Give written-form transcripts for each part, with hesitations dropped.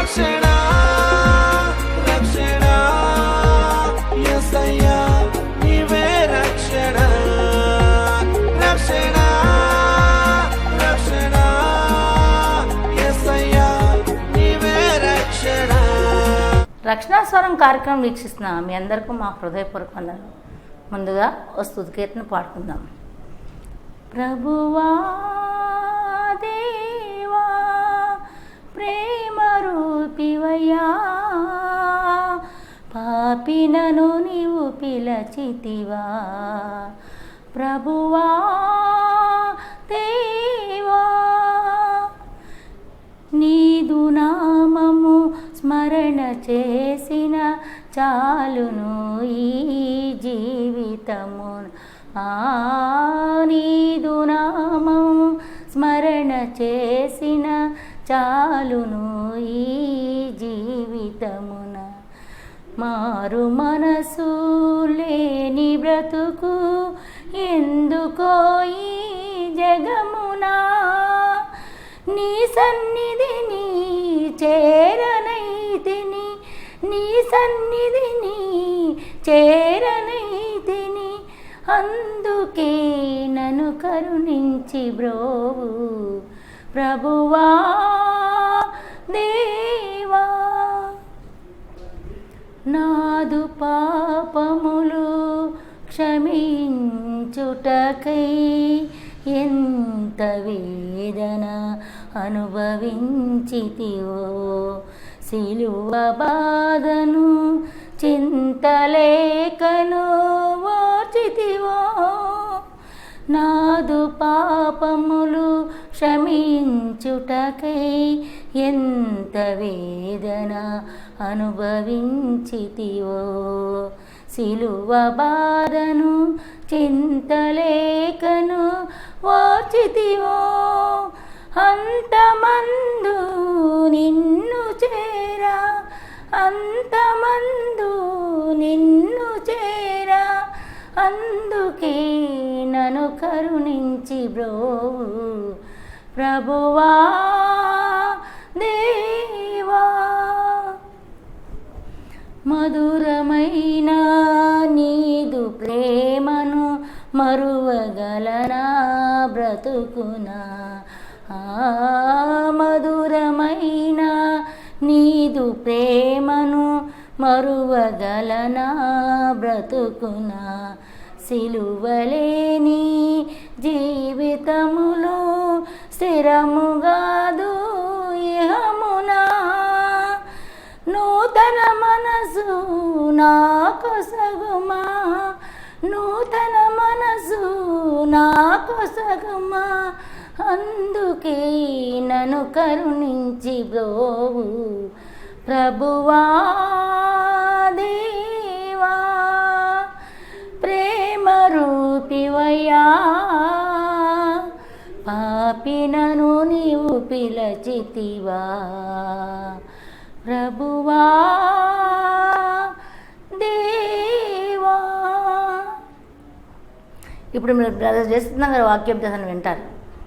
రక్షణ రక్షణ యేసయ్యా నీవే రక్షణ రక్షణ రక్షణ యేసయ్యా నీవే రక్షణ. రక్షణా స్వరం కార్యక్రమం వీక్షిస్తున్న మీ అందరికీ మా హృదయపూర్వక వందనాలు. ముందుగా ఓ స్తుతి కీర్తన పాడుకుందాం. ప్రభువా దేవా ప్రేమ రూపివయ్యా, పాపినను నీవు పిలచితివా. ప్రభువా దేవా నీదు నామము స్మరణ చేసిన చాలును ఈ జీవితము. నీదు నామము స్మరణ చేసిన చాలును ఈ జీవితమున. మారు మనసు లేని బ్రతుకు ఎందుకో ఈ జగమునా, నీ సన్నిధిని చేరనైతిని, నీ సన్నిధిని చేరనైతిని. అందుకే నన్ను కరుణించి బ్రోవు ప్రభువా దేవా. నాదు పాపములు క్షమించుటకై ఎంత వేదన అనుభవించితివో, సిలువ బాధను చింతలేకను ఓర్చితివో. నాదు పాపములు క్షమించుటకై ఎంత వేదన అనుభవించితివో, సిలువ బాధను చింతలేకను ఓర్చితివో. అంతమందు నిన్ను చేరా, అంతమందు నిన్ను చేరా. అందుకే నన్ను కరుణించి బ్రోవు ప్రభువా దేవా. మధురమైన నీదు ప్రేమను మరువగలనా బ్రతుకునా. మధురమైన నీదు ప్రేమను మరువగలనా బ్రతుకునా. సిలువలేని జీవితములో స్థిరముగాదు ఇహమునా. నూతన మనసు నాకు సగుమా, నూతన మనసు నాకు సగుమా. అందుకే నన్ను కరుణించి బ్రోవు ప్రభువా దేవా. ప్రేమ రూపివయ్యా, పాపినను నీవు పిలచితివా. ప్రభువా దేవా. ఇప్పుడు మీరు బ్రదర్ చేస్తున్న గారు వాక్యోపదేశాన్ని వింటారు.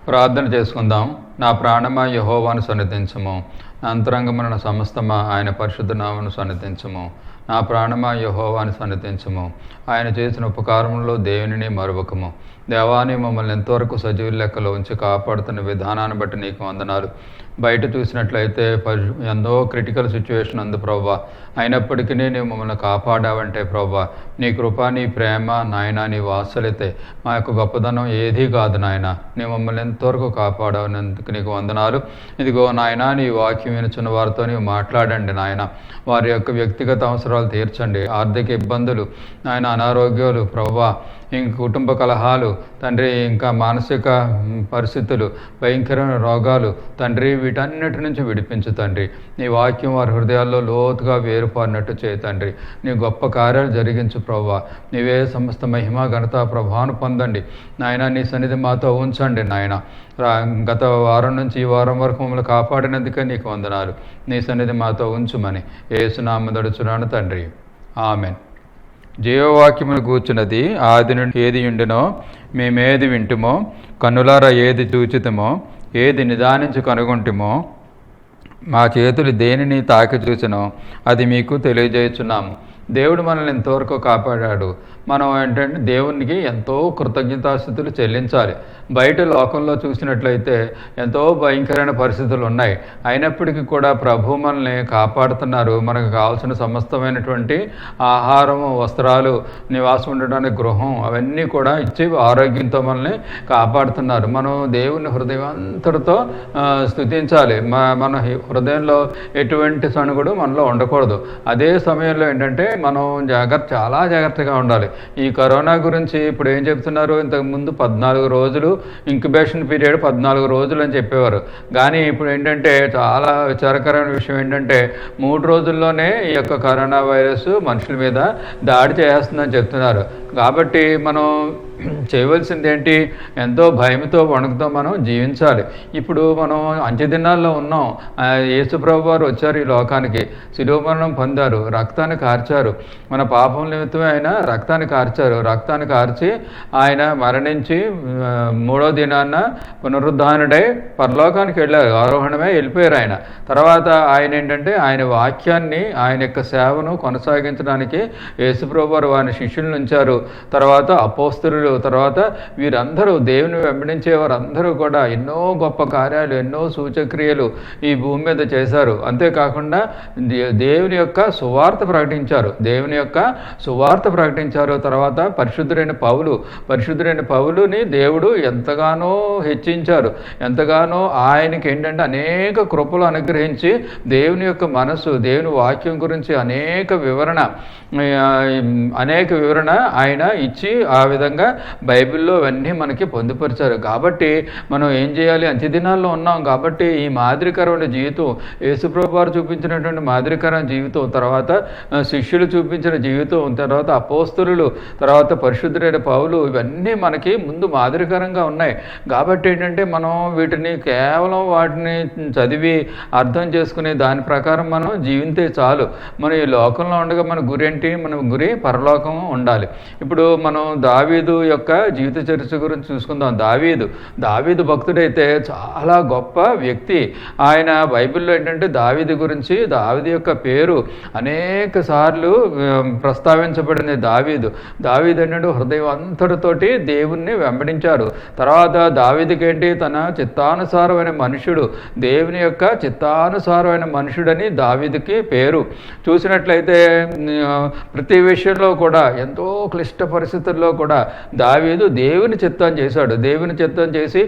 ప్రార్థన చేసుకుందాం. నా ప్రాణమా యెహోవాను సన్నిధించుము, నా అంతరంగమున సమస్తమా ఆయన పరిశుద్ధ నామమును సన్నిధించుము. నా ప్రాణమా యెహోవాను సన్నిధించుము, ఆయన చేసిన ఉపకారములో దేవునిని మరువకము. దేవాని మమ్మల్ని ఎంతవరకు సజీవుల లెక్కలో ఉంచి కాపాడుతున్న విధానాన్ని బట్టి నీకు వందనాలు. బయట చూసినట్లయితే ఎంతో క్రిటికల్ సిచ్యువేషన్ ఉంది ప్రభా, అయినప్పటికీ నీవు మమ్మల్ని కాపాడావంటే ప్రభా, నీ కృప నీ ప్రేమ నాయన నీ వాత్సల్యతే మా యొక్క గొప్పదనం ఏదీ కాదు నాయన. నీ మమ్మల్ని ఎంతవరకు కాపాడవనందుకు నీకు వందనాలు. ఇదిగో నాయన నీ వాక్యం వినుచున్న వారితో నీవు మాట్లాడండి నాయన, వారి యొక్క వ్యక్తిగత అవసరాలు తీర్చండి. ఆర్థిక ఇబ్బందులు నాయన, అనారోగ్యాలు ప్రభా, ఇంక కుటుంబ కలహాలు తండ్రి, ఇంకా మానసిక పరిస్థితులు, భయంకరమైన రోగాలు తండ్రి, వీటన్నిటి నుంచి విడిపించు తండ్రి. నీ వాక్యం వారి హృదయాల్లో లోతుగా వేరుపారినట్టు చేయి తండ్రి. నీ గొప్ప కార్యాలు జరిగించు ప్రభువా. నీవే సమస్త మహిమ ఘనత ప్రభావాన్ని పొందండి నాయన. నీ సన్నిధి మాతో ఉంచండి నాయన. గత వారం నుంచి ఈ వారం వరకు మమ్మల్ని కాపాడినందుకే నీకు వందనాలు. నీ సన్నిధి మాతో ఉంచుమని యేసునామమున అడుగుచున్నాను తండ్రి, ఆమెన్. జీవవాక్యమును కూర్చున్నది ఆది నుండి ఏది ఉండినో మేమేది వింటుమో, కన్నులారా ఏది చూచితమో, ఏది నిదానించి కనుగొంటిమో, మా చేతులు దేనిని తాకి చూసినో అది మీకు తెలియజేస్తున్నాము. దేవుడు మనల్ని ఎంతవరకు కాపాడాడు. మనం ఏంటంటే దేవునికి ఎంతో కృతజ్ఞతాస్థుతులు చెల్లించాలి. బయట లోకంలో చూసినట్లయితే ఎంతో భయంకరమైన పరిస్థితులు ఉన్నాయి. అయినప్పటికీ కూడా ప్రభు మనల్ని కాపాడుతున్నారు. మనకు కావాల్సిన సమస్తమైనటువంటి ఆహారము, వస్త్రాలు, నివాసం ఉండడానికి గృహం అవన్నీ కూడా ఇచ్చి ఆరోగ్యంతో మనల్ని కాపాడుతున్నారు. మనం దేవుని హృదయంతటితో స్తుతించాలి. మన హృదయంలో ఎటువంటి సణుగుడు మనలో ఉండకూడదు. అదే సమయంలో ఏంటంటే మనం చాలా జాగ్రత్తగా ఉండాలి. ఈ కరోనా గురించి ఇప్పుడు ఏం చెప్తున్నారు, ఇంతకుముందు 14 రోజులు ఇంక్యుబేషన్ పీరియడ్ 14 రోజులు అని చెప్పేవారు. కానీ ఇప్పుడు ఏంటంటే చాలా విచారకరమైన విషయం ఏంటంటే 3 రోజుల్లోనే ఈ యొక్క కరోనా వైరస్ మనుషుల మీద దాడి చేస్తుందని చెప్తున్నారు. కాబట్టి మనం చేయవలసింది ఏంటి, ఎంతో భయంతో వణుకుతో మనం జీవించాలి. ఇప్పుడు మనం అంత్యదినాల్లో ఉన్నాం. యేసుప్రభు వారు వచ్చారు ఈ లోకానికి, శిలువ మరణం పొందారు, రక్తాన్ని కార్చారు. మన పాపం నిమిత్తమే ఆయన రక్తాన్ని కార్చారు. రక్తాన్ని కార్చి ఆయన మరణించి 3వ దినాన్న పునరుద్ధానుడై పరలోకానికి వెళ్ళారు. ఆరోహణమే వెళ్ళిపోయారు ఆయన. తర్వాత ఆయన ఏంటంటే ఆయన వాక్యాన్ని, ఆయన యొక్క సేవను కొనసాగించడానికి యేసుప్రభు వారు వారిని శిష్యులను ఉంచారు. తర్వాత అపోస్తలులు, తర్వాత వీరందరూ దేవుని వెంబడించే వారందరూ కూడా ఎన్నో గొప్ప కార్యాలు, ఎన్నో సూచక్రియలు ఈ భూమి మీద చేశారు. అంతేకాకుండా దేవుని యొక్క సువార్త ప్రకటించారు. దేవుని యొక్క సువార్త ప్రకటించారు. తర్వాత పరిశుద్ధుడైన పౌలుని దేవుడు ఎంతగానో హెచ్చించారు. ఎంతగానో ఆయనకి ఏంటంటే అనేక కృపలు అనుగ్రహించి దేవుని యొక్క మనసు, దేవుని వాక్యం గురించి అనేక వివరణ ఆయన ఇచ్చి ఆ విధంగా బైబిల్లో అవన్నీ మనకి పొందుపరిచారు. కాబట్టి మనం ఏం చేయాలి, అంత్యదినాల్లో ఉన్నాం కాబట్టి ఈ మాదిరికరమైన జీవితం, యేసుప్రభు వారు చూపించినటువంటి మాదిరికరమైన జీవితం, తర్వాత శిష్యులు చూపించిన జీవితం, తర్వాత అపోస్తలులు, తర్వాత పరిశుద్ధుడైన పౌలు, ఇవన్నీ మనకి ముందు మాదిరికరంగా ఉన్నాయి. కాబట్టి ఏంటంటే మనం వీటిని కేవలం వాటిని చదివి అర్థం చేసుకుని దాని ప్రకారం మనం జీవితే చాలు. మన ఈ లోకంలో ఉండగా మన గురి ఏంటి, మన గురి పరలోకం ఉండాలి. ఇప్పుడు మనం దావీదు యొక్క జీవిత చరిత్ర గురించి చూసుకుందాం. దావీదు భక్తుడైతే చాలా గొప్ప వ్యక్తి. ఆయన బైబిల్లో ఏంటంటే దావీదు గురించి, దావీదు యొక్క పేరు అనేక సార్లు ప్రస్తావించబడింది. దావీదు ఏంటంటే హృదయం అంతటితోటి దేవుణ్ణి వెంబడించారు. తర్వాత దావీదుకి ఏంటి, తన చిత్తానుసారమైన మనుషుడు, దేవుని యొక్క చిత్తానుసారమైన మనుషుడని దావీదుకి పేరు. చూసినట్లయితే ప్రతి విషయంలో కూడా ఎంతో క్లిష్ట పరిస్థితుల్లో కూడా దావీదు దేవుని చిత్తం చేశాడు. దేవుని చిత్తం చేసి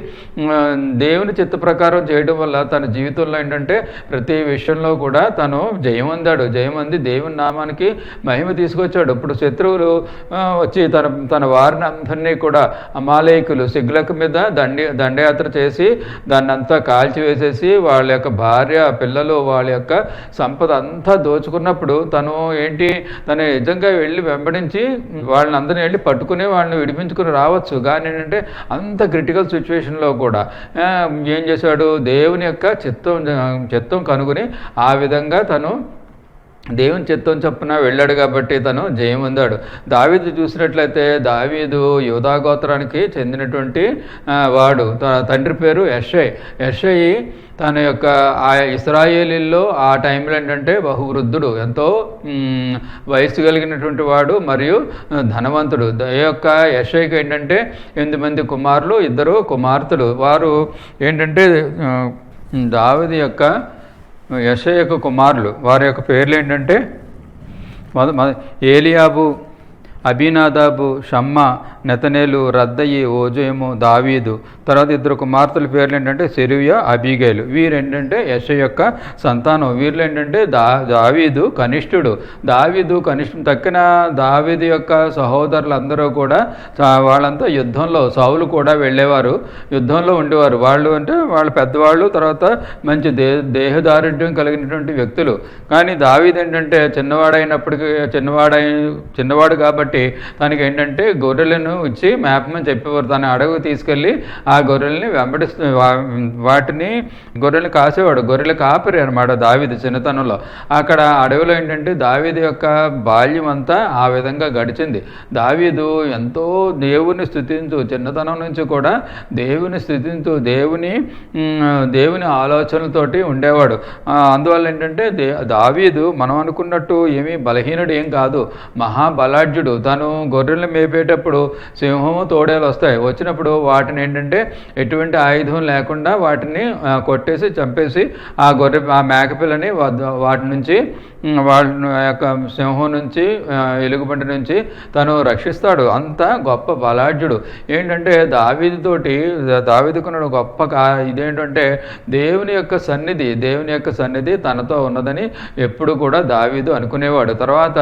దేవుని చిత్త ప్రకారం చేయడం వల్ల తన జీవితంలో ఏంటంటే ప్రతి విషయంలో కూడా తను జయమంది దేవుని నామానికి మహిమ తీసుకొచ్చాడు. ఇప్పుడు శత్రువులు వచ్చి తన వారిని అందరినీ కూడా అమాలేకులు సిగ్లక్ మీద దండయాత్ర చేసి దాన్ని అంతా కాల్చివేసేసి వాళ్ళ యొక్క భార్య, పిల్లలు, వాళ్ళ యొక్క సంపద అంతా దోచుకున్నప్పుడు తను నిజంగా వెళ్ళి వెంబడించి వాళ్ళని అందరినీ వెళ్ళి పట్టుకుని వాళ్ళని విడిపించుకుని రావచ్చు. కానీ ఏంటంటే అంత క్రిటికల్ సిచ్యువేషన్లో కూడా ఏం చేశాడు, దేవుని యొక్క చిత్తం కనుగొని ఆ విధంగా తను దేవుని చిత్తం చొప్పున వెళ్ళాడు. కాబట్టి తను జయం పొందాడు. దావీదు చూసినట్లయితే దావీదు యూదా గోత్రానికి చెందినటువంటి వాడు. తండ్రి పేరు యెషై. తన యొక్క ఆ ఇశ్రాయేలీల్లో ఆ టైంలో ఏంటంటే బహువృద్ధుడు, ఎంతో వయస్సు కలిగినటువంటి వాడు మరియు ధనవంతుడు. ఈ యొక్క యెషైకి ఏంటంటే 8 మంది కుమారులు, 2 కుమార్తెలు. వారు ఏంటంటే దావీదు యొక్క యెషై యొక్క కుమారులు. వారి యొక్క పేర్లు ఏంటంటే ఏలియాబు, అబీనాదాబు, షమ్మా, నెతనేలు, రద్దయి, ఓజేము, దావీదు. తర్వాత 2 కుమార్తెల పేర్లు ఏంటంటే సెరూయా, అబీగైలు. వీరేంటంటే యెషై యొక్క సంతానం. వీళ్ళు ఏంటంటే దావీదు కనిష్ఠుడు. తక్కిన దావీదు యొక్క సహోదరులందరూ కూడా వాళ్ళంతా యుద్ధంలో, సౌలు కూడా వెళ్ళేవారు, యుద్ధంలో ఉండేవారు. వాళ్ళు అంటే వాళ్ళ పెద్దవాళ్ళు, తర్వాత మంచి దేహదారుఢ్యం కలిగినటువంటి వ్యక్తులు. కానీ దావీదు ఏంటంటే చిన్నవాడు కాబట్టి తనకి ఏంటంటే గొర్రెలను ఇచ్చి మేపమని చెప్పేవారు. తన అడవి తీసుకెళ్ళి ఆ గొర్రెల్ని వెంబడిస్తూ వాటిని గొర్రెల్ని కాసేవాడు. గొర్రెలు కాపరి అనమాట దావీదు చిన్నతనంలో. అక్కడ అడవిలో ఏంటంటే దావీదు యొక్క బాల్యం అంతా ఆ విధంగా గడిచింది. దావీదు ఎంతో దేవుని స్తుతించు, చిన్నతనం నుంచి కూడా దేవుని స్తుతించు, దేవుని ఆలోచనలతోటి ఉండేవాడు. అందువల్ల ఏంటంటే దావీదు మనం అనుకున్నట్టు ఏమీ బలహీనుడు ఏం కాదు, మహాబలాఢ్యుడు. తను గొర్రెలను మేపేటప్పుడు సింహము తోడేలు వస్తాయి. వచ్చినప్పుడు వాటిని ఏంటంటే ఎటువంటి ఆయుధం లేకుండా వాటిని కొట్టేసి చంపేసి ఆ మేకపిల్లని వాటి నుంచి వాళ్ళ యొక్క సింహం నుంచి ఎలుగుబంటి నుంచి తను రక్షిస్తాడు. అంత గొప్ప బలాఢ్యుడు. ఏంటంటే దావీదుకున్న గొప్ప ఇదేంటంటే దేవుని యొక్క సన్నిధి తనతో ఉన్నదని ఎప్పుడు కూడా దావీదు అనుకునేవాడు. తర్వాత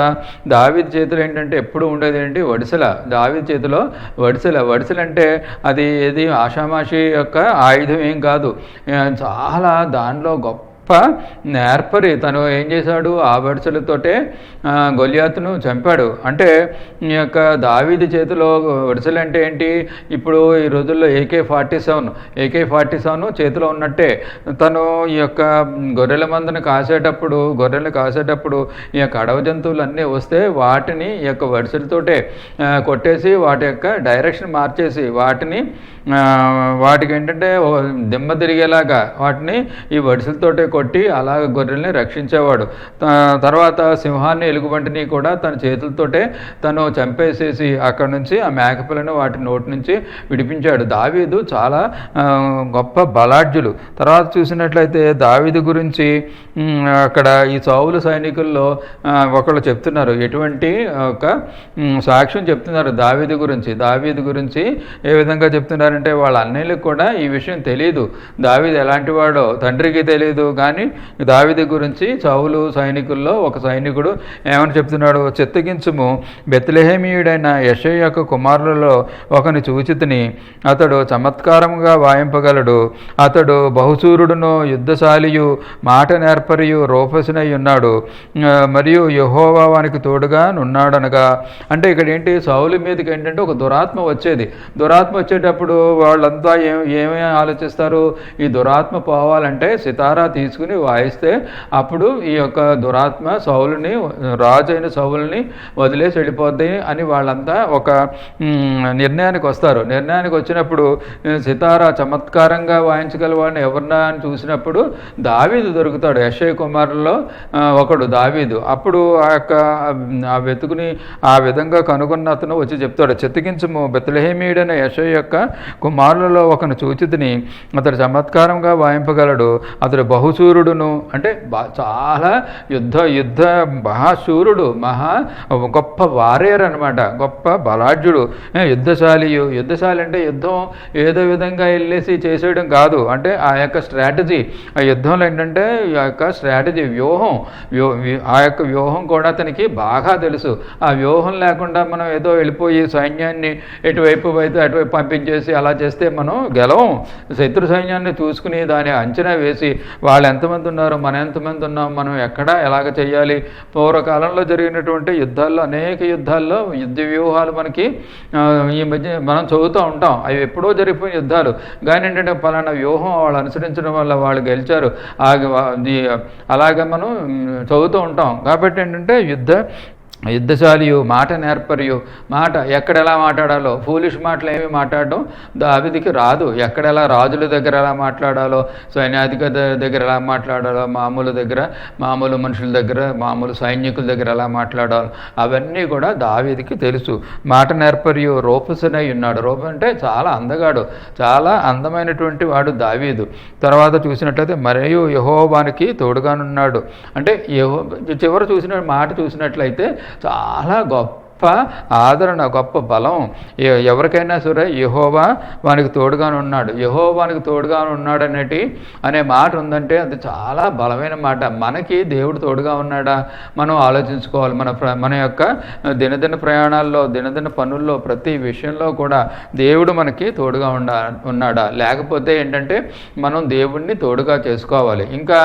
దావీదు చేతిలో ఏంటంటే ఎప్పుడు ఉండేది ఏంటి, వడిసెల. దావీదు చేతిలో వడిసెల అంటే అది ఏది ఆషామాషి యొక్క ఆయుధం ఏం కాదు, చాలా దానిలో గొప్ప నేర్పరి. తను ఏం చేశాడు, ఆ వడిసెలతోటే గొలియాతును చంపాడు. అంటే ఈ యొక్క దావీదు చేతిలో వడిసెలు అంటే ఏంటి, ఇప్పుడు ఈ రోజుల్లో AK-47 చేతిలో ఉన్నట్టే. తను ఈ యొక్క గొర్రెలను కాసేటప్పుడు ఈ యొక్క అడవి జంతువులు అన్నీ వస్తే వాటిని ఈ యొక్క వడిసెలతోటే కొట్టేసి వాటి యొక్క డైరెక్షన్ మార్చేసి వాటికి ఏంటంటే దిమ్మ తిరిగేలాగా వాటిని ఈ వడిసెలతోటే కొట్టి అలా గొర్రెల్ని రక్షించేవాడు. తర్వాత సింహాన్ని ఎలుగుబంటిని కూడా తన చేతులతోటే తను చంపేసేసి అక్కడ నుంచి ఆ మేకపిల్లను వాటి నోటి నుంచి విడిపించాడు. దావీదు చాలా గొప్ప బలాఢ్యులు. తర్వాత చూసినట్లయితే దావీదు గురించి అక్కడ ఈ సౌలు సైనికుల్లో ఒకళ్ళు చెప్తున్నారు, ఎటువంటి ఒక సాక్ష్యం చెప్తున్నారు దావీదు గురించి. ఏ విధంగా చెప్తున్నారంటే వాళ్ళ అన్నయ్యలకు కూడా ఈ విషయం తెలియదు, దావీదు ఎలాంటి వాడో తండ్రికి తెలియదు. కానీ దావీదు గురించి సౌలు సైనికుల్లో ఒక సైనికుడు ఏమని చెప్తున్నాడు, చిత్తగించుము, బెత్లెహేమీయుడైన యెషయి యొక్క కుమారులలో ఒకని చూచితిని, అతడు చమత్కారముగా వాయింపగలడు, అతడు బహుశూరుడును యుద్ధశాలియు మాట నేర్పరియు రూపసినై ఉన్నాడు, మరియు యెహోవా వానికి తోడుగా నున్నాడనగా. అంటే ఇక్కడ ఏంటి, సౌలు మీదకి ఏంటంటే ఒక దురాత్మ వచ్చేటప్పుడు వాళ్ళంతా ఏమేమి ఆలోచిస్తారు, ఈ దురాత్మ పోవాలంటే సితారా తీసుకుని వాయిస్తే అప్పుడు ఈ యొక్క దురాత్మ రాజు అయిన సౌలుని వదిలేసి వెళ్ళిపోద్ది అని వాళ్ళంతా ఒక నిర్ణయానికి వస్తారు. నిర్ణయానికి వచ్చినప్పుడు సితారా చమత్కారంగా వాయించగల వాడిని ఎవరన్నా అని చూసినప్పుడు దావీదు దొరుకుతాడు. యెషయి కుమారుల్లో ఒకడు దావీదు. అప్పుడు ఆ వెతుకుని ఆ విధంగా కనుగొన్న అతను వచ్చి చెప్తాడు, చిత్తగించుము, బెత్లెహేమీయుడైన యెషయి యొక్క కుమారులలో ఒకను చూచితిని, అతడు చమత్కారంగా వాయింపగలడు, అతడు బహుశూరుడును, అంటే చాలా యుద్ధ మహాశూరుడు, గొప్ప వారియర్ అనమాట, గొప్ప బలాఢ్యుడు, యుద్ధశాలి అంటే యుద్ధం ఏదో విధంగా వెళ్ళేసి చేసేయడం కాదు, అంటే ఆ యొక్క స్ట్రాటజీ, ఆ యుద్ధంలో ఏంటంటే ఆ యొక్క స్ట్రాటజీ ఆ యొక్క వ్యూహం కూడా అతనికి బాగా తెలుసు. ఆ వ్యూహం లేకుండా మనం ఏదో వెళ్ళిపోయి సైన్యాన్ని ఎటువైపు అయితే అటువైపు పంపించేసి అలా చేస్తే మనం గెలవం. శత్రు సైన్యాన్ని చూసుకుని దాన్ని అంచనా వేసి వాళ్ళు ఎంతమంది ఉన్నారు, మనం ఎంతమంది ఉన్నాం, మనం ఎలాగ చేయాలి. పూర్వకాలంలో జరిగినటువంటి అనేక యుద్ధాల్లో యుద్ధ వ్యూహాలు మనకి ఈ మధ్య మనం చదువుతూ ఉంటాం. అవి ఎప్పుడో జరిగిపోయిన యుద్ధాలు, కానీ ఏంటంటే పలానా వ్యూహం వాళ్ళు అనుసరించడం వల్ల వాళ్ళు గెలిచారు, అలాగే మనం చదువుతూ ఉంటాం. కాబట్టి ఏంటంటే యుద్ధశాలియు మాట నేర్పరియు, ఎక్కడ ఎలా మాట్లాడాలో, ఫూలిష్ మాటలు ఏమి మాట్లాడడం దావీదుకి రాదు. ఎక్కడెలా రాజుల దగ్గర ఎలా మాట్లాడాలో, సైన్యాధికారి దగ్గర ఎలా మాట్లాడాలో, మామూలు మనుషుల దగ్గర, మామూలు సైనికుల దగ్గర ఎలా మాట్లాడాలో అవన్నీ కూడా దావీదుకి తెలుసు. మాట నేర్పరియు రూపసనై ఉన్నాడు. రూపం అంటే చాలా అందగాడు, చాలా అందమైనటువంటి వాడు దావీదు. తర్వాత చూసినట్లయితే మరియు యెహోవానికి తోడుగానున్నాడు. అంటే చివరి మాట చూసినట్లయితే చాలా గొప్ప ఆదరణ, గొప్ప బలం. ఎవరికైనా సరే యెహోవా వానికి తోడుగానున్నాడు, అనే మాట ఉందంటే అది చాలా బలమైన మాట. మనకి దేవుడు తోడుగా ఉన్నాడా మనం ఆలోచించుకోవాలి. మన యొక్క దినదిన ప్రయాణాల్లో, దినదిన పనుల్లో, ప్రతి విషయంలో కూడా దేవుడు మనకి తోడుగా ఉన్నాడా, లేకపోతే ఏంటంటే మనం దేవుడిని తోడుగా చేసుకోవాలి. ఇంకా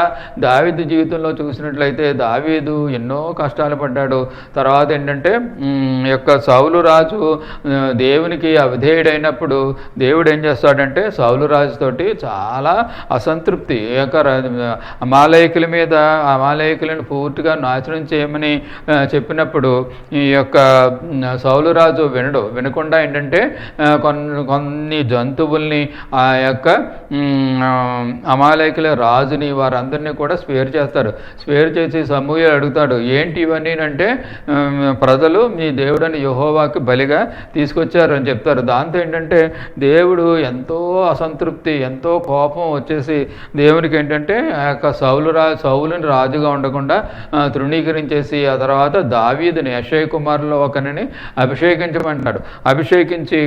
దావీదు జీవితంలో చూసినట్లయితే దావీదు ఎన్నో కష్టాలు పడ్డాడు. తర్వాత ఏంటంటే యొక్క సౌలు రాజు దేవునికి అవిధేయుడైనప్పుడు దేవుడు ఏం చేస్తాడంటే సౌలు రాజుతోటి చాలా అసంతృప్తి, ఈ యొక్క అమాలేకుల మీద అమాలేకులను పూర్తిగా నాశనం చేయమని చెప్పినప్పుడు ఈ యొక్క సౌలు రాజు వినకుండా ఏంటంటే కొన్ని జంతువుల్ని ఆ యొక్క అమాలేకుల రాజుని వారందరినీ కూడా స్పేర్ చేస్తారు. స్పేర్ చేసి సమూయేలు అడుగుతాడు, ఏంటి ఇవన్నీ అంటే ప్రజలు మీ దేవుడని యెహోవాకి బలిగా తీసుకొచ్చారు అని చెప్తారు. దాంతో ఏంటంటే దేవుడు ఎంతో అసంతృప్తి, ఎంతో కోపం వచ్చేసి దేవునికి ఏంటంటే ఆ యొక్క సౌలుని రాజుగా ఉండకుండా తృణీకరించేసి ఆ తర్వాత దావీదుని యెషై కుమారులో ఒకరిని అభిషేకించమంటాడు. అభిషేకించి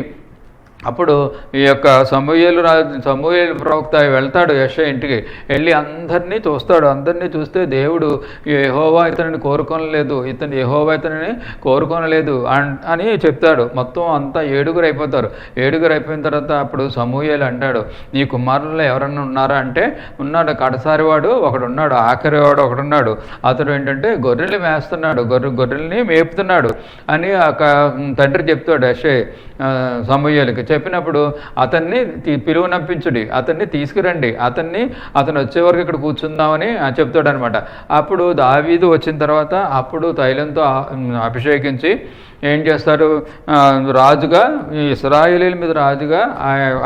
అప్పుడు ఈ యొక్క సమూయేలు ప్రవక్త వెళ్తాడు యెషై ఇంటికి. వెళ్ళి అందరినీ చూస్తాడు. అందరినీ చూస్తే దేవుడు యెహోవా ఇతనిని కోరుకొనలేదు, యెహోవా ఇతనిని కోరుకొనలేదు అని చెప్తాడు. మొత్తం అంతా 7 అయిపోతారు. 7 అయిపోయిన తర్వాత అప్పుడు సమూయేలు అంటాడు, నీ కుమారుల్లో ఎవరన్నా ఉన్నారా అంటే ఉన్నాడు, కడసారి వాడు ఒకడున్నాడు, ఆఖరి వాడు ఒకడున్నాడు, అతడు ఏంటంటే గొర్రెలు మేస్తున్నాడు, గొర్రెల్ని మేపుతున్నాడు అని ఒక తండ్రి చెప్తాడు యెషై సమూయేలుకి. చెప్పినప్పుడు అతన్ని పిలువనంపించుడి, అతన్ని తీసుకురండి, అతను వచ్చే వరకు ఇక్కడ కూర్చుందామని చెప్తాడు అనమాట. అప్పుడు దావీదు వచ్చిన తర్వాత అప్పుడు తైలంతో అభిషేకించి ఏం చేస్తాడు, రాజుగా ఇశ్రాయేలీల మీద రాజుగా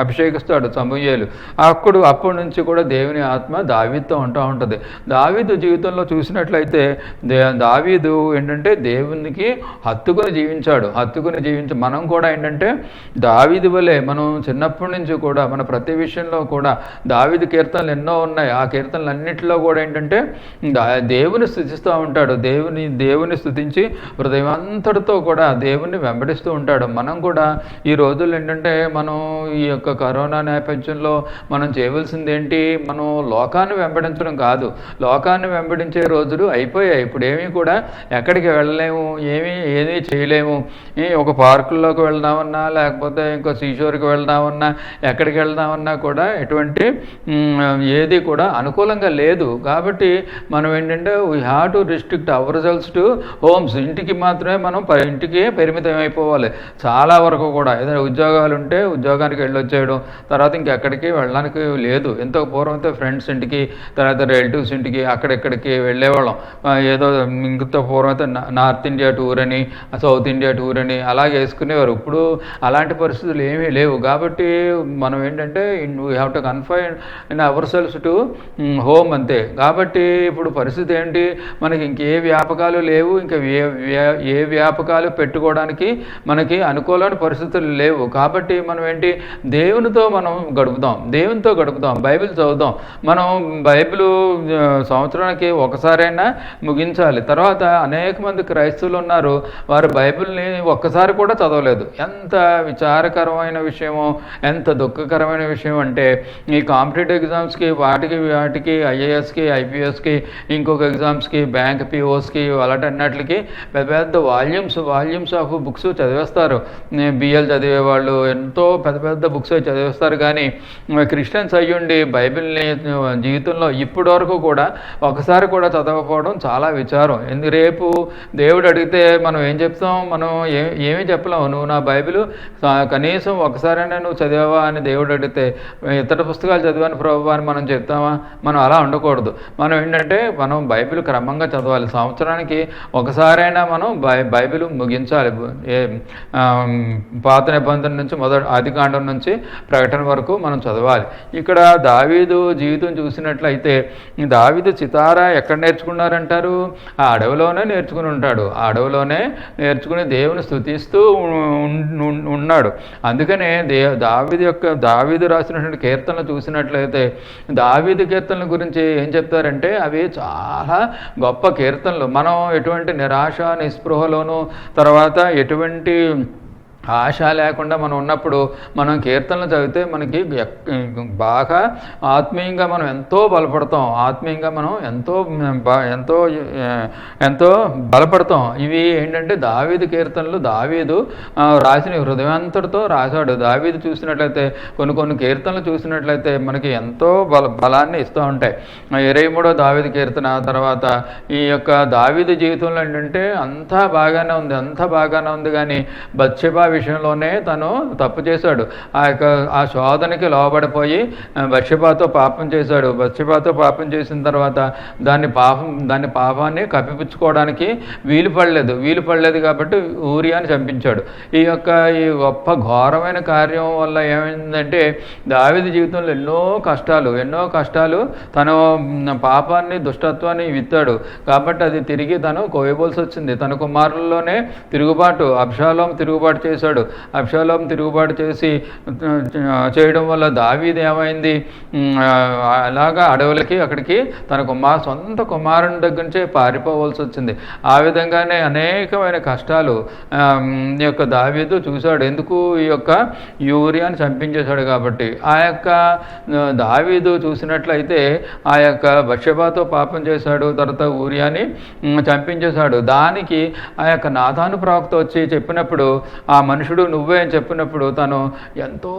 అభిషేకిస్తాడు సమూయేలు. అప్పటి నుంచి కూడా దేవుని ఆత్మ దావీదుతో ఉంటుంది. దావీదు జీవితంలో చూసినట్లయితే దావీదు ఏంటంటే దేవునికి హత్తుకుని జీవించాడు. మనం కూడా ఏంటంటే దావీదు వలె మనం చిన్నప్పటి నుంచి కూడా మన ప్రతి విషయంలో కూడా దావీదు కీర్తనలు ఎన్నో ఉన్నాయి. ఆ కీర్తనలన్నింటిలో కూడా ఏంటంటే దేవుని స్తుతిస్తూ ఉంటాడు. దేవుని స్తుతించి హృదయమంతటితో కూడా దేవుణ్ణి వెంబడిస్తూ ఉంటాడు. మనం కూడా ఈ రోజుల్లో ఏంటంటే మనం ఈ యొక్క కరోనా నేపథ్యంలో మనం చేయవలసింది ఏంటి, మనం లోకాన్ని వెంబడించడం కాదు. లోకాన్ని వెంబడించే రోజులు అయిపోయాయి. ఇప్పుడు ఏమీ కూడా ఎక్కడికి వెళ్ళలేము, ఏమీ చేయలేము. ఒక పార్కుల్లోకి వెళ్దామన్నా లేకపోతే ఇంకో సీషోర్కి వెళ్దామన్నా ఎక్కడికి వెళ్దామన్నా కూడా ఎటువంటి ఏది కూడా అనుకూలంగా లేదు. కాబట్టి మనం ఏంటంటే we have to restrict our sales to homes. ఇంటికి మాత్రమే మనం ఇంటికి పరిమితం అయిపోవాలి. చాలా వరకు కూడా ఏదైనా ఉద్యోగాలు ఉంటే ఉద్యోగానికి వెళ్ళొచ్చేయడం, తర్వాత ఇంకెక్కడికి వెళ్ళడానికి లేదు. ఎంతో పూర్వం అయితే ఫ్రెండ్స్ ఇంటికి, తర్వాత రిలేటివ్స్ ఇంటికి అక్కడెక్కడికి వెళ్ళేవాళ్ళం. ఏదో ఇంకతో పూర్వం అయితే నార్త్ ఇండియా టూర్ అని, సౌత్ ఇండియా టూర్ అని అలాగే వేసుకునేవారు. ఇప్పుడు అలాంటి పరిస్థితులు ఏమీ లేవు. కాబట్టి మనం ఏంటంటే we have to confine in our sales to home అంతే. కాబట్టి ఇప్పుడు పరిస్థితి ఏంటి, మనకి ఇంకే వ్యాపకాలు లేవు, ఇంకా ఏ వ్యాపకాలు పెట్టుకోవడానికి మనకి అనుకూలమైన పరిస్థితులు లేవు. కాబట్టి మనం ఏంటి దేవునితో గడుపుదాం, బైబిల్ చదువుదాం. మనం బైబిల్ సంవత్సరానికి ఒకసారైనా ముగించాలి. తర్వాత అనేక మంది క్రైస్తవులు ఉన్నారు, వారు బైబిల్ని ఒక్కసారి కూడా చదవలేదు. ఎంత విచారకరమైన విషయమో, ఎంత దుఃఖకరమైన విషయం అంటే ఈ కాంపిటేటివ్ ఎగ్జామ్స్కి వాటికి ఐఏఎస్కి, ఐపీఎస్కి, ఇంకొక ఎగ్జామ్స్కి, బ్యాంక్ పిఓస్కి అలాంటి పెద్ద వాల్యూమ్స్ ఆఫ్ బుక్స్ చదివేస్తారు. బిఎల్ చదివేవాళ్ళు ఎంతో పెద్ద బుక్స్ చదివేస్తారు. కానీ క్రిస్టియన్స్ అయ్యుండి బైబిల్ని జీవితంలో ఇప్పటి వరకు కూడా ఒకసారి కూడా చదవకపోవడం చాలా విచారం. రేపు దేవుడు అడిగితే మనం ఏం చెప్తాం, మనం ఏమీ చెప్పలేము. నువ్వు నా బైబిల్ కనీసం ఒకసారైనా నువ్వు చదివావా అని దేవుడు అడిగితే ఇతర పుస్తకాలు చదివాను ప్రభువా అని మనం చెప్తామా? మనం అలా ఉండకూడదు. మనం ఏంటంటే మనం బైబిల్ క్రమంగా చదవాలి. సంవత్సరానికి ఒకసారైనా మనం బైబిల్ ముగించాలి. పాత నిబంధన నుంచి ఆదికాండం నుంచి ప్రకటన వరకు మనం చదవాలి. ఇక్కడ దావీదు జీవితం చూసినట్లయితే దావీదు సితారా ఎక్కడ నేర్చుకున్నారంటారు? ఆ అడవిలోనే నేర్చుకుని ఉంటాడు. ఆ అడవిలోనే నేర్చుకుని దేవుని స్తుతిస్తూ ఉన్నాడు. అందుకనే దావీదు రాసినటువంటి కీర్తనలు చూసినట్లయితే దావీదు కీర్తనల గురించి ఏం చెప్తారంటే అవి చాలా గొప్ప కీర్తనలు. మనం ఎటువంటి నిరాశ నిస్పృహలోను, తర్వాత ఎటువంటి ఆశ లేకుండా మనం ఉన్నప్పుడు మనం కీర్తనలు చదివితే మనకి బాగా ఆత్మీయంగా మనం ఎంతో బలపడతాం, ఆత్మీయంగా మనం ఎంతో ఎంతో ఎంతో బలపడతాం. ఇవి ఏంటంటే దావీదు కీర్తనలు. దావీదు రాసిన హృదయాంతటితో రాశాడు. దావీదు చూసినట్లయితే కొన్ని కీర్తనలు చూసినట్లయితే మనకి ఎంతో బలాన్ని ఇస్తూ ఉంటాయి. 23వ దావీదు కీర్తన, తర్వాత ఈ యొక్క దావీదు జీవితంలో ఏంటంటే అంతా బాగానే ఉంది కానీ బత్షెబా విషయంలోనే తను తప్పు చేశాడు. ఆ శోధనకి లోబడిపోయి బత్షెబాతో పాపం చేశాడు. బత్షెబాతో పాపం చేసిన తర్వాత దాన్ని పాపాన్ని కప్పిపుచ్చుకోవడానికి వీలు పడలేదు కాబట్టి ఊరియాని చంపించాడు. ఈ గొప్ప ఘోరమైన కార్యం వల్ల ఏమైందంటే దావీదు జీవితంలో ఎన్నో కష్టాలు తను పాపాన్ని దుష్టత్వాన్ని విత్తాడు కాబట్టి అది తిరిగి తను కోయబోల్సి వచ్చింది. తన కుమారుల్లోనే తిరుగుబాటు, అబ్షాలోం తిరుగుబాటు చేశాడు. అబ్షాలోం తిరుగుబాటు చేయడం వల్ల దావీదు ఏమైంది, అలాగా అడవులకి అక్కడికి తన సొంత కుమారుని దగ్గర నుంచే పారిపోవలసి వచ్చింది. ఆ విధంగానే అనేకమైన కష్టాలు ఈ యొక్క దావీదు చూశాడు. ఎందుకు? ఈ యొక్క యూరియాని చంపించేశాడు కాబట్టి. ఆ యొక్క దావీదు చూసినట్లయితే ఆ యొక్క బత్షెబాతో పాపం చేశాడు, తర్వాత ఊరియాని చంపించేశాడు. దానికి ఆ యొక్క నాతాను ప్రవక్త వచ్చి చెప్పినప్పుడు, ఆ మనుషుడు నువ్వే అని చెప్పినప్పుడు తను ఎంతో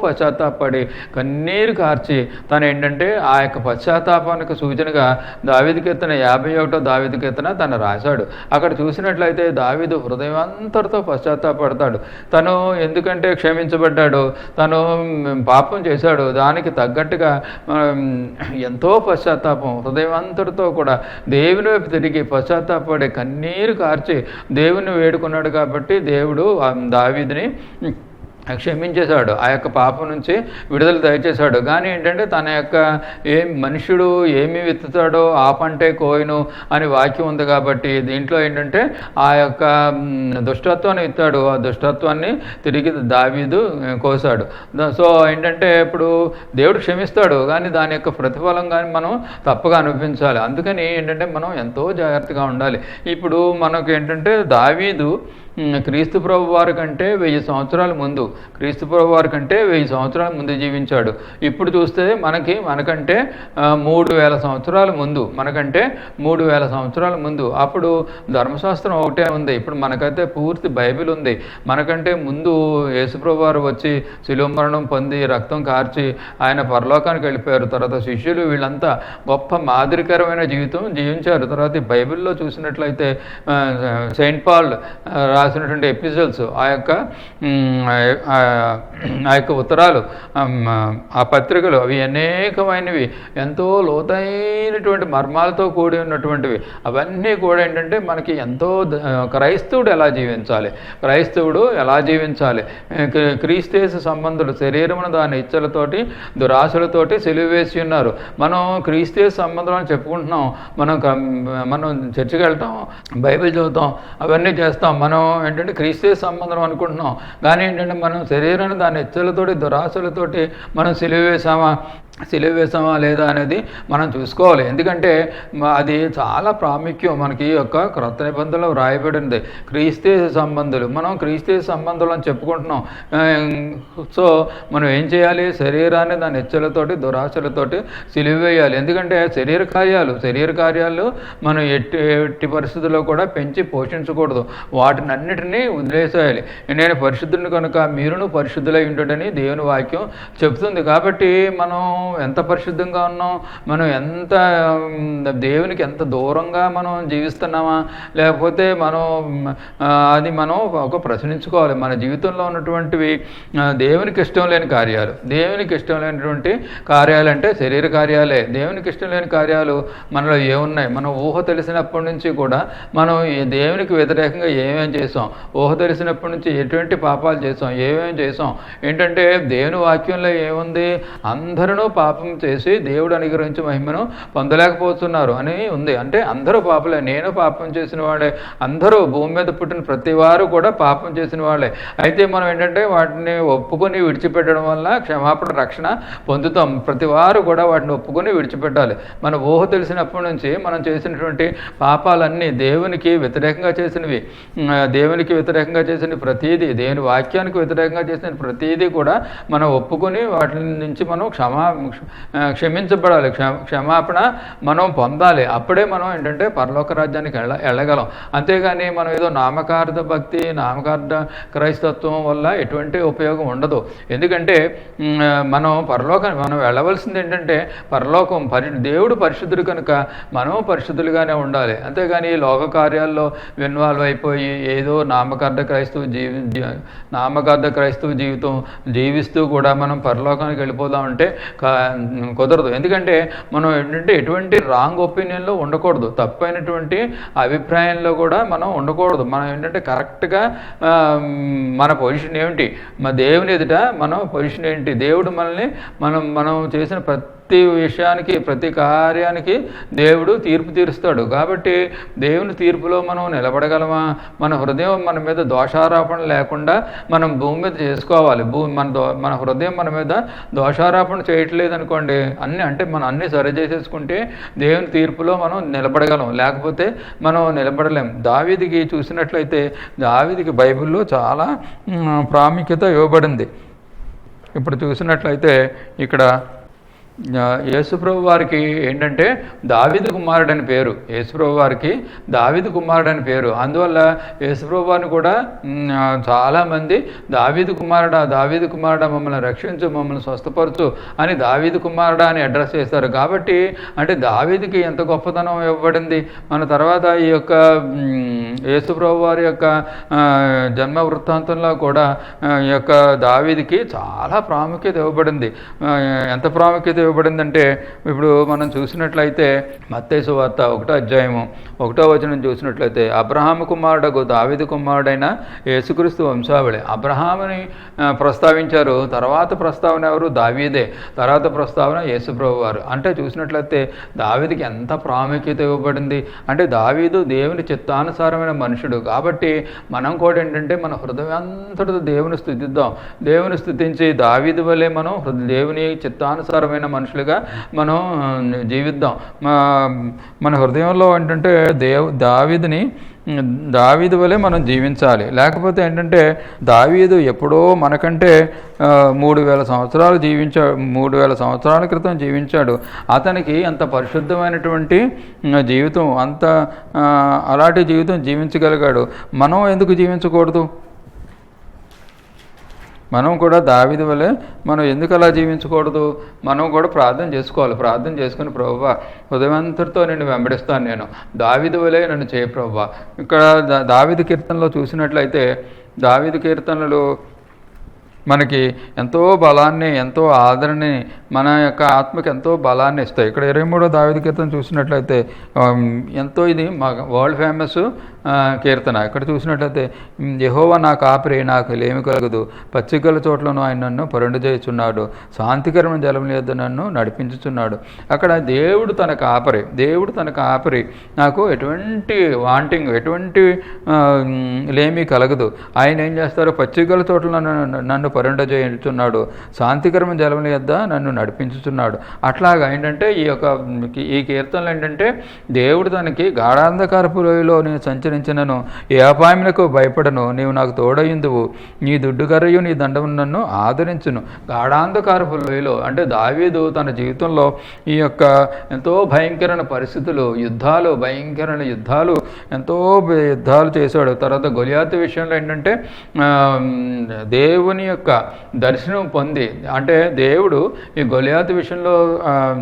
పశ్చాత్తాపడి కన్నీరు కార్చి తను ఏంటంటే ఆ యొక్క పశ్చాత్తాపానికి సూచనగా దావీదు కీర్తన 51వ దావీదు కీర్తన తను రాశాడు. అక్కడ చూసినట్లయితే దావీదు హృదయమంతటితో పశ్చాత్తాపడతాడు. తను ఎందుకంటే క్షమించబడ్డాడు, తను పాపం చేశాడు, దానికి తగ్గట్టుగా ఎంతో పశ్చాత్తాపం హృదయమంతటితో కూడా దేవుని వైపు తిరిగి పశ్చాత్తాపడి కన్నీరు కార్చి దేవుని వేడుకున్నాడు కాబట్టి దేవుడు దావీదుని క్షమించేశాడు, ఆ యొక్క పాపం నుంచి విడుదల దయచేశాడు. కానీ ఏంటంటే తన యొక్క మనుషుడు ఏమి విత్తుతాడో ఆ పంటే కోయను అని వాక్యం ఉంది కాబట్టి దీంట్లో ఏంటంటే ఆ యొక్క దుష్టత్వాన్ని విత్తాడు, ఆ దుష్టత్వాన్ని తిరిగి దావీదు కోసాడు. సో ఏంటంటే ఇప్పుడు దేవుడు క్షమిస్తాడు కానీ దాని యొక్క ప్రతిఫలం కానీ మనం తప్పగా అనిపించాలి. అందుకని ఏంటంటే మనం ఎంతో జాగ్రత్తగా ఉండాలి. ఇప్పుడు మనకు ఏంటంటే దావీదు క్రీస్తు ప్రభు వారి కంటే 1000 సంవత్సరాల ముందు, క్రీస్తు ప్రభు వారి కంటే 1000 సంవత్సరాల ముందు జీవించాడు. ఇప్పుడు చూస్తే మనకంటే 3000 సంవత్సరాల ముందు, 3000 సంవత్సరాల ముందు. అప్పుడు ధర్మశాస్త్రం ఒకటే ఉంది, ఇప్పుడు మనకైతే పూర్తి బైబిల్ ఉంది. మనకంటే ముందు యేసుప్రభు వారు వచ్చి శిలువ మరణం పొంది రక్తం కార్చి ఆయన పరలోకానికి వెళ్ళిపోయారు. తర్వాత శిష్యులు వీళ్ళంతా గొప్ప మాదిరికరమైన జీవితం జీవించారు. తర్వాత ఈ బైబిల్లో చూసినట్లయితే సెయింట్ పాల్ రాసినటువంటి ఎపిసోడ్స్, ఆ యొక్క ఉత్తరాలు, ఆ పత్రికలు అవి అనేకమైనవి, ఎంతో లోతైనటువంటి మర్మాలతో కూడి ఉన్నటువంటివి. అవన్నీ కూడా ఏంటంటే మనకి ఎంతో క్రైస్తవుడు ఎలా జీవించాలి, క్రీస్తేసు సంబంధులు శరీరమును దాని ఇచ్చలతోటి దురాశలతోటి సిలువేసి ఉన్నారు. మనం క్రీస్తేసు సంబంధం అని చెప్పుకుంటున్నాం, మనం చర్చికి వెళ్తాం, బైబిల్ చదువుతాం, అవన్నీ చేస్తాం. మనం ఏంటంటే క్రీస్తు సంబంధం అనుకుంటున్నాం కానీ ఏంటంటే మనం శరీరాన్ని దాని ఇచ్చలతోటి దురాశలతోటి మనం సిలువ వేసామా లేదా అనేది మనం చూసుకోవాలి. ఎందుకంటే అది చాలా ప్రాముఖ్యం. మనకి యొక్క క్రొత్త నిబంధనలో వ్రాయబడింది క్రీస్తు సంబంధులు. మనం క్రీస్తు సంబంధులు అని చెప్పుకుంటున్నాం. సో మనం ఏం చేయాలి? శరీరాన్ని దాని ఇచ్చలతోటి దురాశలతోటి సిలువ వేయాలి. ఎందుకంటే శరీర కార్యాలు మనం ఎట్టి పరిస్థితుల్లో కూడా పెంచి పోషించకూడదు. వాటిని అన్నిటినీ వదిలేసేయాలి. నేను పరిశుద్ధుని కనుక మీరును పరిశుద్ధులై ఉంటాడని దేవుని వాక్యం చెబుతుంది. కాబట్టి మనం ఎంత పరిశుద్ధంగా ఉన్నాం, మనం ఎంత దేవునికి ఎంత దూరంగా మనం జీవిస్తున్నామా, లేకపోతే అది మనం ఒక ప్రశ్నించుకోవాలి. మన జీవితంలో ఉన్నటువంటివి దేవునికి ఇష్టం లేని కార్యాలు, దేవునికి ఇష్టం లేనటువంటి కార్యాలు అంటే శరీర కార్యాలే. దేవునికి ఇష్టం లేని కార్యాలు మనలో ఏమున్నాయి? మనం ఊహ తెలిసినప్పటి నుంచి కూడా మనం దేవునికి వ్యతిరేకంగా ఏమేం చేసాం, ఊహ తెలిసినప్పటి నుంచి ఎటువంటి పాపాలు చేసాం, ఏమేం చేసాం. ఏంటంటే దేవుని వాక్యంలో ఏముంది? అందరూ పాపం చేసి దేవుడు అనుగ్రహించి మహిమను పొందలేకపోతున్నారు అని ఉంది. అంటే అందరూ పాపలే, నేను పాపం చేసిన వాడే, అందరూ భూమి మీద పుట్టిన ప్రతి వారు కూడా పాపం చేసిన వాళ్ళే. అయితే మనం ఏంటంటే వాటిని ఒప్పుకొని విడిచిపెట్టడం వల్ల క్షమాపణ రక్షణ పొందుతాం. ప్రతి వారు కూడా వాటిని ఒప్పుకొని విడిచిపెట్టాలి. మన ఊహ తెలిసినప్పటి నుంచి మనం చేసినటువంటి పాపాలన్నీ దేవునికి వ్యతిరేకంగా చేసినవి, దేవునికి వ్యతిరేకంగా చేసిన ప్రతీదీ, దేవుని వాక్యానికి వ్యతిరేకంగా చేసిన ప్రతీదీ కూడా మనం ఒప్పుకొని వాటి నుంచి మనం క్షమించబడాలి, క్షమాపణ మనం పొందాలి. అప్పుడే మనం ఏంటంటే పరలోక రాజ్యానికి వెళ్ళగలం. అంతేగాని మనం ఏదో నామకార్థ భక్తి, నామకార్థ క్రైస్తత్వం వల్ల ఎటువంటి ఉపయోగం ఉండదు. ఎందుకంటే మనం మనం వెళ్ళవలసింది ఏంటంటే పరలోకం. దేవుడు పరిశుద్ధుడు కనుక మనం పరిశుద్ధులుగానే ఉండాలి. అంతేగాని లోక కార్యాల్లో ఇన్వాల్వ్ అయిపోయి ఏదో నామకార్థ క్రైస్తవ జీవితం జీవిస్తూ కూడా మనం పరలోకానికి వెళ్ళిపోదామంటే కుదరదు. ఎందుకంటే మనం ఏంటంటే ఎటువంటి రాంగ్ ఒపీనియన్లో ఉండకూడదు, తప్పైనటువంటి అభిప్రాయంలో కూడా మనం ఉండకూడదు. మనం ఏంటంటే కరెక్ట్గా మన పొజిషన్ ఏమిటి, మా దేవుని ఎదుట మన పొజిషన్ ఏంటి, దేవుడు మనల్ని మనం చేసిన ప్రతి విషయానికి, ప్రతి కార్యానికి దేవుడు తీర్పు తీరుస్తాడు. కాబట్టి దేవుని తీర్పులో మనం నిలబడగలమా? మన హృదయం మన మీద దోషారోపణ లేకుండా మనం భూమి మీద చేసుకోవాలి. మన హృదయం మన మీద దోషారోపణ చేయట్లేదు అనుకోండి, మనం అన్నీ సరి చేసేసుకుంటే దేవుని తీర్పులో మనం నిలబడగలం, లేకపోతే మనం నిలబడలేం. దావీదుకి చూసినట్లయితే దావీదుకి బైబిల్లో చాలా ప్రాముఖ్యత ఇవ్వబడింది. ఇప్పుడు చూసినట్లయితే ఇక్కడ యేసుప్రభు వారికి ఏంటంటే దావీదు కుమారుడు అని పేరు. యేసుప్రభు వారికి దావీదు కుమారుడు అని పేరు. అందువల్ల యేసుప్రభు వారిని కూడా చాలామంది దావీదు కుమారుడా మమ్మల్ని రక్షించు, మమ్మల్ని స్వస్థపరచు అని దావీదు కుమారుడా అని అడ్రస్ చేస్తారు. కాబట్టి అంటే దావీదుకి ఎంత గొప్పతనం ఇవ్వబడింది. మన తర్వాత ఈ యొక్క యేసుప్రభు వారి యొక్క జన్మ వృత్తాంతంలో కూడా ఈ యొక్క దావీదుకి చాలా ప్రాముఖ్యత ఇవ్వబడింది. ఎంత ప్రాముఖ్యత ఇవ్వబడిందంటే ఇప్పుడు మనం చూసినట్లయితే మత్తయి సువార్త 1వ అధ్యాయము 1వ వచనం చూసినట్లయితే అబ్రహాము కుమారుడకు దావీదు కుమారుడైన యేసుక్రీస్తు వంశావళి. అబ్రహాముని ప్రస్తావించారు, తర్వాత ప్రస్తావన ఎవరు? దావీదే. తర్వాత ప్రస్తావన యేసుప్రభు వారు. అంటే చూసినట్లయితే దావీదుకి ఎంత ప్రాముఖ్యత ఇవ్వబడింది. అంటే దావీదు దేవుని చిత్తానుసారమైన మనుషుడు. కాబట్టి మనం కూడా ఏంటంటే మన హృదయంతటితో దేవుని స్తుతిద్దాం. దేవుని స్తుతించి దావీదు వలె మనం దేవుని చిత్తానుసారమైన మనుషులుగా మనం జీవిద్దాం. మన హృదయంలో ఏంటంటే దావీదు వలె మనం జీవించాలి. లేకపోతే ఏంటంటే దావీదు ఎప్పుడో మనకంటే 3000 సంవత్సరాలు 3000 సంవత్సరాల క్రితం జీవించాడు. అతనికి అంత పరిశుద్ధమైనటువంటి జీవితం, అలాంటి జీవితం జీవించగలిగాడు. మనం ఎందుకు జీవించకూడదు? మనం కూడా దావీదు వలె మనం ఎందుకు అలా జీవించకూడదు? మనం కూడా ప్రార్థన చేసుకోవాలి. ప్రార్థన చేసుకుని ప్రభువా హృదయవంతుడితో నిన్ను వెంబడిస్తాను, నేను దావీదు వలె నన్ను చేయ ప్రభువా. ఇక్కడ దావీదు కీర్తనలో చూసినట్లయితే దావీదు కీర్తనలు మనకి ఎంతో బలాన్ని, ఎంతో ఆదరణని, మన యొక్క ఆత్మకి ఎంతో బలాన్ని ఇస్తాయి. ఇక్కడ 23వ దావీదు కీర్తన చూసినట్లయితే ఎంతో ఇది వరల్డ్ ఫేమస్ కీర్తన. ఇక్కడ చూసినట్లయితే యెహోవా నా కాపరి, నాకు లేమి కలగదు, పచ్చికల చోట్లను ఆయన నన్ను పరుండు చేయుచున్నాడు, శాంతికరమైన జలం యొద్ద నన్ను నడిపించుచున్నాడు. అక్కడ దేవుడు తన కాపరి, నాకు ఎటువంటి వాంటింగ్, ఎటువంటి లేమి కలగదు. ఆయన ఏం చేస్తారు? పచ్చికల చోట్లను నన్ను పరుండ చేయుచున్నాడు, శాంతికరమైన జలం యొద్ద నన్ను నడిపించుచున్నాడు. అట్లాగా ఏంటంటే ఈ కీర్తనలు ఏంటంటే దేవుడు తనకి గాఢాంధకారపు లోయలో నేను సంచరించినను ఏ అపాయములకు భయపడను, నీవు నాకు తోడయిందువు, నీ దుడ్డుగరయు నీ దండము నన్ను ఆదరించును. గాఢాంధకారపు లోయలో అంటే దావీదు తన జీవితంలో ఈ యొక్క ఎంతో భయంకరమైన పరిస్థితులు, భయంకరమైన యుద్ధాలు, ఎంతో యుద్ధాలు చేశాడు. తర్వాత గొలియాతు విషయంలో ఏంటంటే దేవుని యొక్క దర్శనం పొంది, అంటే దేవుడు ఈ గొలియాతు విషయంలో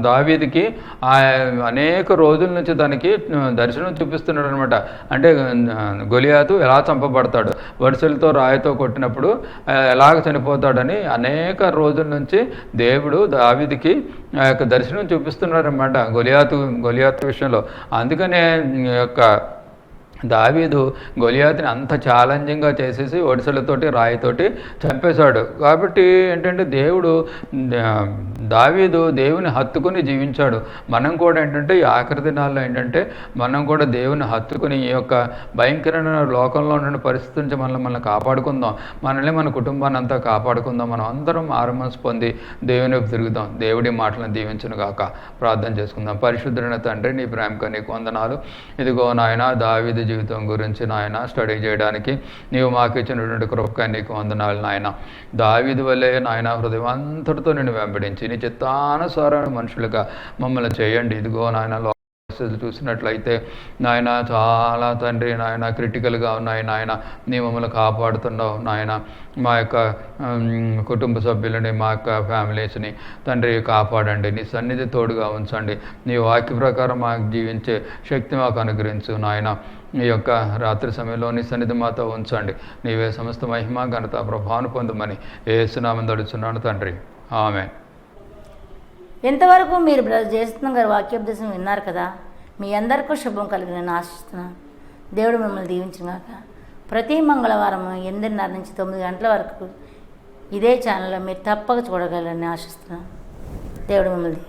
దావీదుకి అనేక రోజుల నుంచి తనకి దర్శనం చూపిస్తున్నాడు అనమాట. అంటే గొలియాతు ఎలా చంపబడతాడు, వరుసలతో రాయితో కొట్టినప్పుడు ఎలాగ చనిపోతాడని అనేక రోజుల నుంచి దేవుడు దావీదుకి ఆ యొక్క దర్శనం చూపిస్తున్నాడు అనమాట గొలియాతు విషయంలో. అందుకనే యొక్క దావీదు గొలియాతుని అంత ఛాలెంజింగ్గా చేసేసి ఒడిసెలతోటి రాయితోటి చంపేశాడు. కాబట్టి ఏంటంటే దావీదు దేవుని హత్తుకుని జీవించాడు. మనం కూడా ఏంటంటే ఈ ఆఖరి దినాల్లో ఏంటంటే మనం కూడా దేవుని హత్తుకుని ఈ యొక్క భయంకరమైన లోకంలో ఉన్న పరిస్థితి నుంచి మనల్ని కాపాడుకుందాం, మనల్ని మన కుటుంబాన్ని అంతా కాపాడుకుందాం. మనం అందరం మారుమనసు పొంది దేవుని వైపు తిరుగుదాం. దేవుడి మాటలను దీవించును గాక. ప్రార్థన చేసుకుందాం. పరిశుద్ధుడైన తండ్రి, నీ ప్రేమకు నీకు వందనాలు. ఇదిగో నాయన, దావీదు జీవితం గురించి నాయన స్టడీ చేయడానికి నీవు మాకు ఇచ్చినటువంటి కృపగా నీకు వందనాలు నాయన. దావీదు వల్లే నాయన హృదయం అంతటితో నేను వెంబడించి నీ చిత్తానుసారమైన మనుషులుగా మమ్మల్ని చేయండి. ఇదిగో నాయన చూసినట్లయితే నాయన చాలా తండ్రి నాయన క్రిటికల్గా ఉన్నాయి నాయన. నీ మమ్మల్ని కాపాడుతున్నావు నాయన. మా యొక్క కుటుంబ సభ్యులని, మా యొక్క ఫ్యామిలీస్ని తండ్రి కాపాడండి. నీ సన్నిధి తోడుగా ఉంచండి. నీ వాక్య ప్రకారం మాకు జీవించే శక్తి మాకు అనుగ్రహించు నాయన. ఈ యొక్క రాత్రి సమయంలో నీ సన్నిధి మాతో ఉంచండి. నీవే సమస్త మహిమ ఘనత ప్రభావం పొందమని యేసునామమున అడుగుచున్నాను తండ్రి, ఆమేన్. ఎంతవరకు మీరు బ్రదర్ జయసింహం గారి వాక్యోపదేశం విన్నారు కదా. మీ అందరికీ శుభం కలిగి నేను ఆశిస్తున్నాను. దేవుడు మిమ్మల్ని దీవించుగాక. ప్రతి మంగళవారం 8:30 నుంచి 9 గంటల వరకు ఇదే ఛానల్లో మీరు తప్పక చూడగలరని ఆశిస్తున్నాను. దేవుడు మిమ్మల్ని